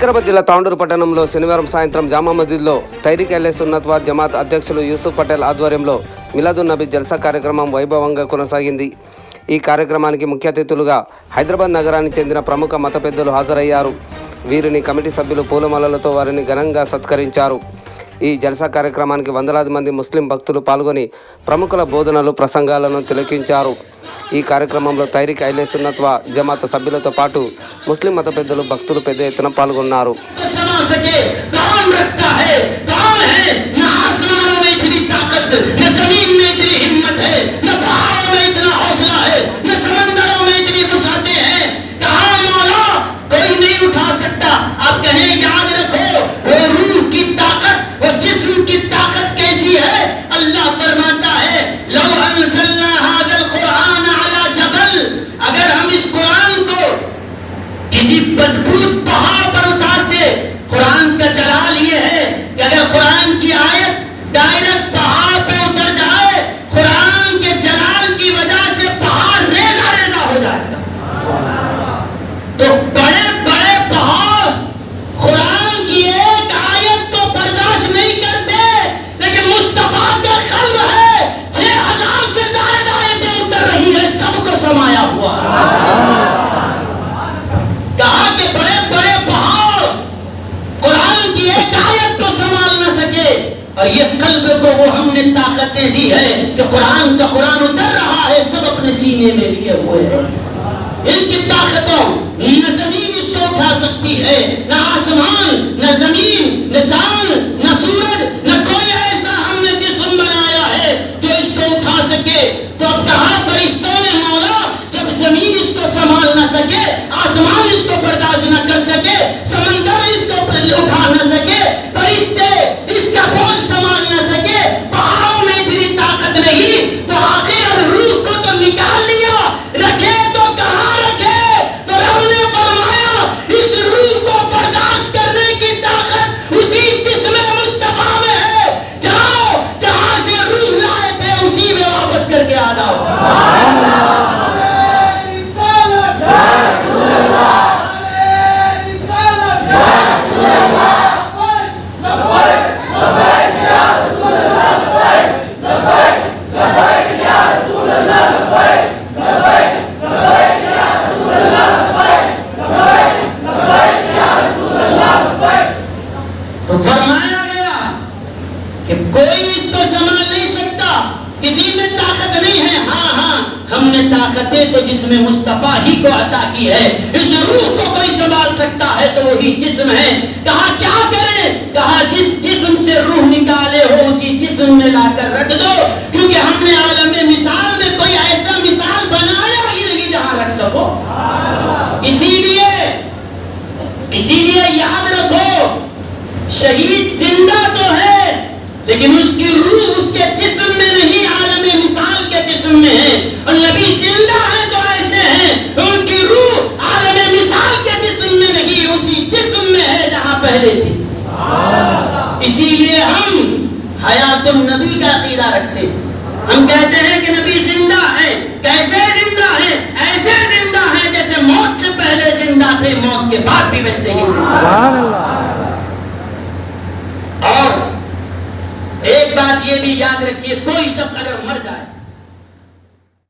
వికారాబాద్ జిల్లా తాండూరు పట్టణంలో శనివారం సాయంత్రం జామా మస్జిద్లో తహ్రీక్ అల్ సున్నత్ జమాత్ అధ్యక్షులు యూసుఫ్ పటేల్ ఆధ్వర్యంలో మిలాదున్ నబీ జల్సా కార్యక్రమం వైభవంగా కొనసాగింది. ఈ కార్యక్రమానికి ముఖ్య అతిథులుగా హైదరాబాద్ నగరానికి చెందిన ప్రముఖ మత పెద్దలు హాజరయ్యారు. వీరిని కమిటీ సభ్యులు పూలమాలలతో వారిని ఘనంగా సత్కరించారు. ఈ జల్సా కార్యక్రమానికి వందలాది మంది ముస్లిం భక్తులు పాల్గొని ప్రముఖుల బోధనలు ప్రసంగాలను తిలకించారు. ఈ కార్యక్రమంలో తహ్రీక్ అల్ సున్నత్ జమాత్ సభ్యులతో పాటు ముస్లిం మత పెద్దలు భక్తులు పెద్ద ఎత్తున పాల్గొన్నారు. मजबूत पहाड़ पर उतारते कुरान का जलाल ये है कि अगर कुरान की आयत डायरेक्ट पहाड़ पे उतर जाए, कुरान के जलाल की वजह से पहाड़ रेजा रेजा हो जाएगा. तो बड़े बड़े पहाड़ कुरान की एक आयत तो बर्दाश्त नहीं करते, लेकिन मुस्तफा का कल्ब है 6000 से ज्यादा आयतें उतर रही है, सबको समाया हुआ है. और ये कल्ब को वो हमने ताकतें दी है कि कुरान का कुरान उतर रहा है, सब अपने सीने में लिए हुए हैं. इनकी ताकतों न जमीन इसको उठा सकती है, न आसमान, न जमीन, न चांद, न सूरज, न कोई ऐसा हमने जिस्म बनाया है जो इसको उठा सके. तो अब कहा फरिश्तों ने मौला, जब जमीन इसको संभाल न सके, आसमान इसको बर्दाश्त न कर सके, समंदर इसको उठा न सके, फरिश्ते इसका बोझ संभाल न सके, पहाड़ों में इतनी ताकत नहीं, तो आखिर रूह को तो निकाल लिया, रखे तो कहाँ रखे. तो रब ने फरमाया इस रूह को बर्दाश्त करने की ताकत उसी जिस्म मुस्तफा में है. जाओ जहां से रूह लाए थे उसी में वापस करके आ जाओ. तो फरमाया गया कि कोई इसको संभाल नहीं सकता, किसी में ताकत नहीं है. हाँ, हमने ताकतें तो जिसमें मुस्तफा ही को अता की है. इस रूह को कोई संभाल सकता है तो वही जिस्म है. कहा क्या करें, कहा जिस जिस्म से रूह निकाले हो उसी जिस्म में लाकर रख दो, क्योंकि हमने आलम मिसाल में कोई ऐसा मिसाल बनाया ही नहीं जहां रख सको. इसीलिए याद रखो, शहीद जिंदा तो है लेकिन उसकी रूह उसके जिस्म में नहीं, आलम मिसाल के जिस्म में है. और नबी जिंदा है तो ऐसे हैं, उनकी रूह आलम मिसाल के जिस्म में नहीं, उसी जिस्म में है जहां पहले थी. इसीलिए हम हयातुन नबी का अकीदा रखते हैं. हम कहते हैं कि नबी जिंदा है. कैसे जिंदा है? ऐसे जिंदा है जैसे मौत से पहले जिंदा थे, मौत के बाद भी वैसे ही जिंदा. और एक बात ये भी याद रखिए, कोई शख्स अगर मर जाए